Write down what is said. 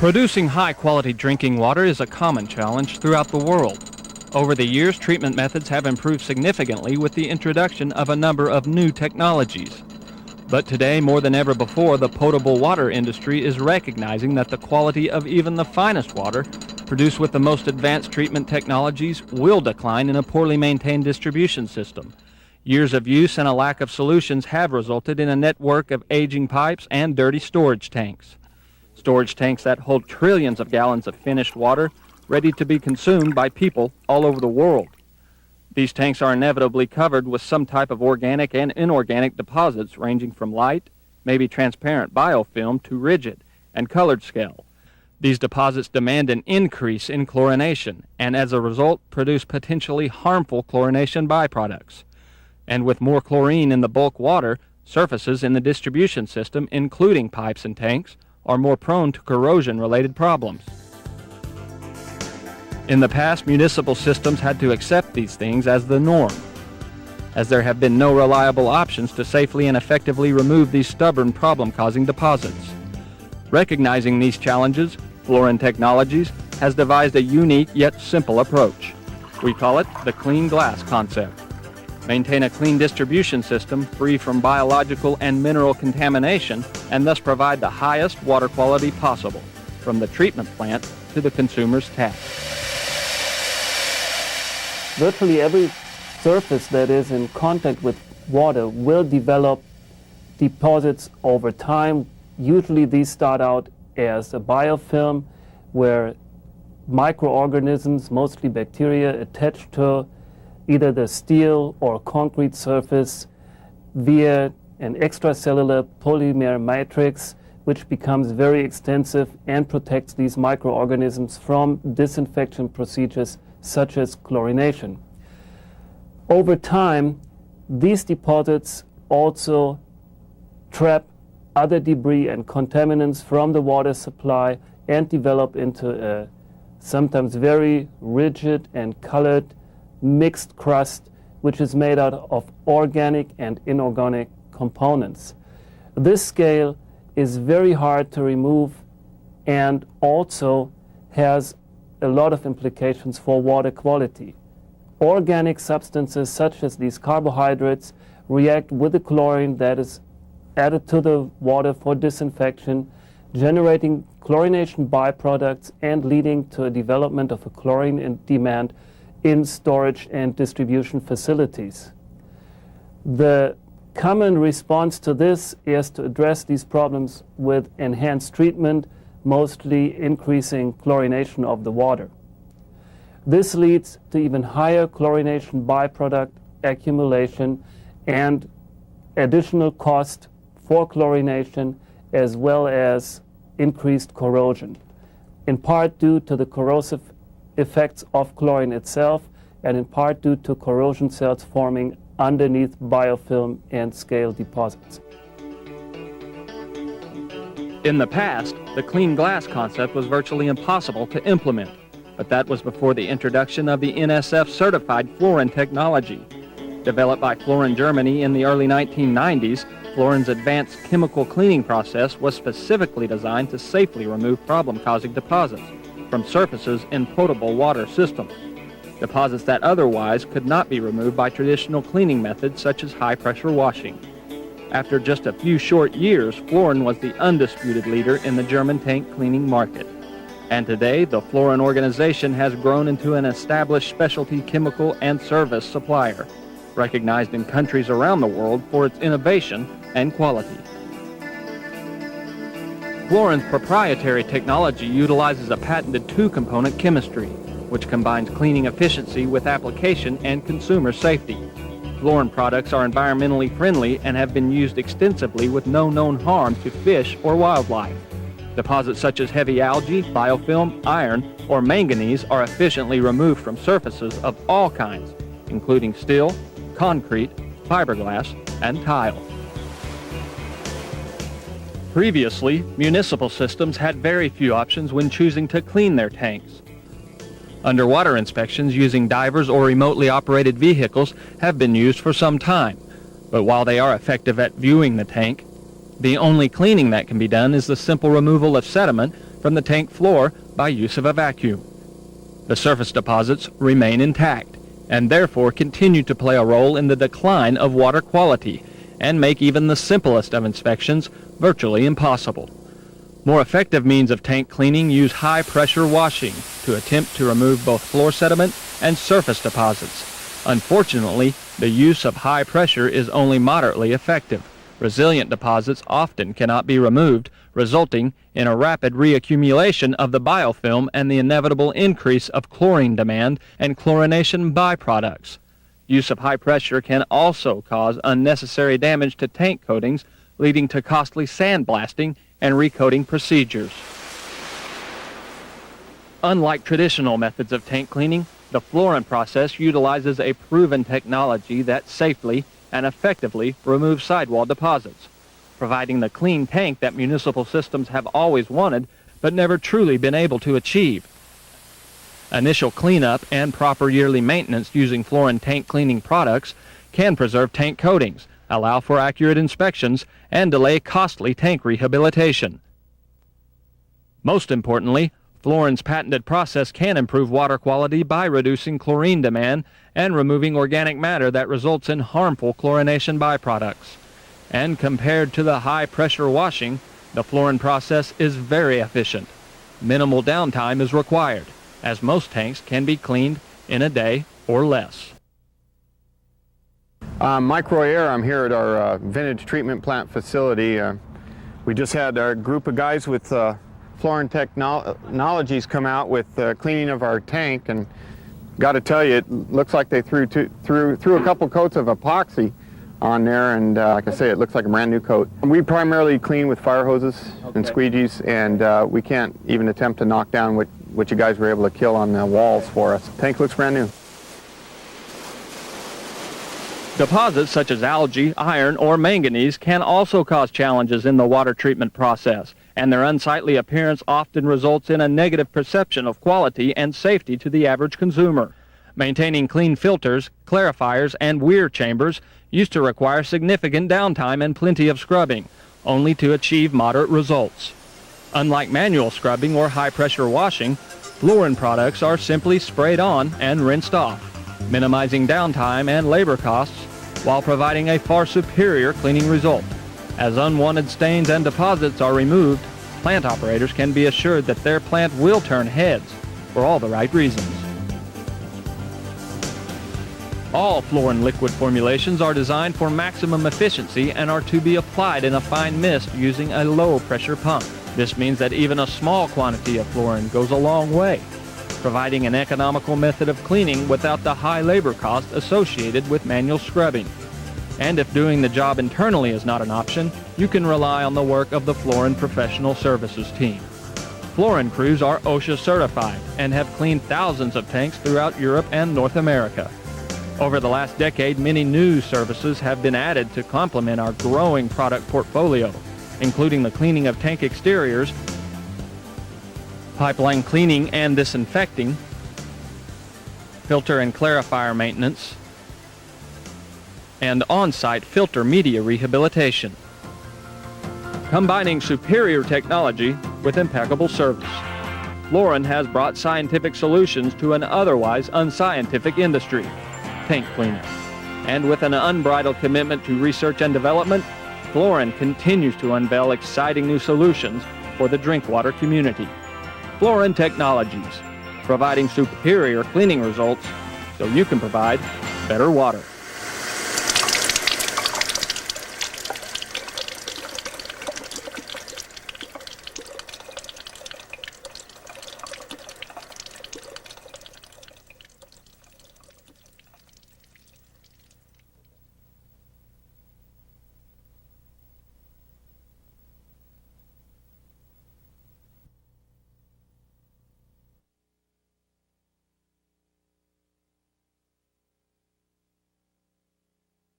Producing high-quality drinking water is a common challenge throughout the world. Over the years, treatment methods have improved significantly with the introduction of a number of new technologies. But today, more than ever before, the potable water industry is recognizing that the quality of even the finest water, produced with the most advanced treatment technologies, will decline in a poorly maintained distribution system. Years of use and a lack of solutions have resulted in a network of aging pipes and dirty storage tanks. Storage tanks that hold trillions of gallons of finished water, ready to be consumed by people all over the world. These tanks are inevitably covered with some type of organic and inorganic deposits ranging from light, maybe transparent biofilm, to rigid and colored scale. These deposits demand an increase in chlorination and as a result produce potentially harmful chlorination byproducts. And with more chlorine in the bulk water, surfaces in the distribution system, including pipes and tanks, are more prone to corrosion-related problems. In the past, municipal systems had to accept these things as the norm, as there have been no reliable options to safely and effectively remove these stubborn problem-causing deposits. Recognizing these challenges, Floran Technologies has devised a unique yet simple approach. We call it the clean glass concept. Maintain a clean distribution system free from biological and mineral contamination and thus provide the highest water quality possible, from the treatment plant to the consumer's tap. Virtually every surface that is in contact with water will develop deposits over time. Usually these start out as a biofilm where microorganisms, mostly bacteria, attach to either the steel or concrete surface via an extracellular polymer matrix, which becomes very extensive and protects these microorganisms from disinfection procedures such as chlorination. Over time, these deposits also trap other debris and contaminants from the water supply and develop into a sometimes very rigid and colored mixed crust, which is made out of organic and inorganic components. This scale is very hard to remove and also has a lot of implications for water quality. Organic substances such as these carbohydrates react with the chlorine that is added to the water for disinfection, generating chlorination byproducts and leading to a development of a chlorine demand in storage and distribution facilities. The common response to this is to address these problems with enhanced treatment, mostly increasing chlorination of the water. This leads to even higher chlorination byproduct accumulation and additional cost for chlorination, as well as increased corrosion, in part due to the corrosive effects of chlorine itself, and in part due to corrosion cells forming underneath biofilm and scale deposits. In the past, the clean glass concept was virtually impossible to implement, but that was before the introduction of the NSF-certified Floran technology. Developed by Floran Germany in the early 1990s, Floran's advanced chemical cleaning process was specifically designed to safely remove problem-causing deposits from surfaces in potable water systems, deposits that otherwise could not be removed by traditional cleaning methods such as high-pressure washing. After just a few short years, Floran was the undisputed leader in the German tank cleaning market. And today, the Floran organization has grown into an established specialty chemical and service supplier, recognized in countries around the world for its innovation and quality. Floran's proprietary technology utilizes a patented two-component chemistry, which combines cleaning efficiency with application and consumer safety. Floran products are environmentally friendly and have been used extensively with no known harm to fish or wildlife. Deposits such as heavy algae, biofilm, iron, or manganese are efficiently removed from surfaces of all kinds, including steel, concrete, fiberglass, and tile. Previously, municipal systems had very few options when choosing to clean their tanks. Underwater inspections using divers or remotely operated vehicles have been used for some time, but while they are effective at viewing the tank, the only cleaning that can be done is the simple removal of sediment from the tank floor by use of a vacuum. The surface deposits remain intact and therefore continue to play a role in the decline of water quality and make even the simplest of inspections virtually impossible. More effective means of tank cleaning use high-pressure washing to attempt to remove both floor sediment and surface deposits. Unfortunately, the use of high pressure is only moderately effective. Resilient deposits often cannot be removed, resulting in a rapid reaccumulation of the biofilm and the inevitable increase of chlorine demand and chlorination byproducts. Use of high pressure can also cause unnecessary damage to tank coatings, leading to costly sandblasting and recoating procedures. Unlike traditional methods of tank cleaning, the Floran process utilizes a proven technology that safely and effectively removes sidewall deposits, providing the clean tank that municipal systems have always wanted but never truly been able to achieve. Initial cleanup and proper yearly maintenance using Floran tank cleaning products can preserve tank coatings, allow for accurate inspections, and delay costly tank rehabilitation. Most importantly, Floran's patented process can improve water quality by reducing chlorine demand and removing organic matter that results in harmful chlorination byproducts. And compared to the high-pressure washing, the Floran process is very efficient. Minimal downtime is required, as most tanks can be cleaned in a day or less. Mike Royer, I'm here at our vintage treatment plant facility. We just had a group of guys with Floran Technologies come out with cleaning of our tank, and got to tell you, it looks like they threw a couple coats of epoxy on there, and like I say, it looks like a brand new coat. We primarily clean with fire hoses and squeegees, and we can't even attempt to knock down what you guys were able to kill on the walls for us. Tank looks brand new. Deposits such as algae, iron, or manganese can also cause challenges in the water treatment process, and their unsightly appearance often results in a negative perception of quality and safety to the average consumer. Maintaining clean filters, clarifiers, and weir chambers used to require significant downtime and plenty of scrubbing, only to achieve moderate results. Unlike manual scrubbing or high-pressure washing, Floran products are simply sprayed on and rinsed off, minimizing downtime and labor costs while providing a far superior cleaning result. As unwanted stains and deposits are removed, plant operators can be assured that their plant will turn heads for all the right reasons. All Floran liquid formulations are designed for maximum efficiency and are to be applied in a fine mist using a low-pressure pump. This means that even a small quantity of Floran goes a long way, providing an economical method of cleaning without the high labor cost associated with manual scrubbing. And if doing the job internally is not an option, you can rely on the work of the Floran Professional Services team. Floran crews are OSHA certified and have cleaned thousands of tanks throughout Europe and North America. Over the last decade, many new services have been added to complement our growing product portfolio, including the cleaning of tank exteriors, pipeline cleaning and disinfecting, filter and clarifier maintenance, and on-site filter media rehabilitation. Combining superior technology with impeccable service, Floran has brought scientific solutions to an otherwise unscientific industry, tank cleaning. And with an unbridled commitment to research and development, Floran continues to unveil exciting new solutions for the drink water community. Floran Technologies, providing superior cleaning results so you can provide better water.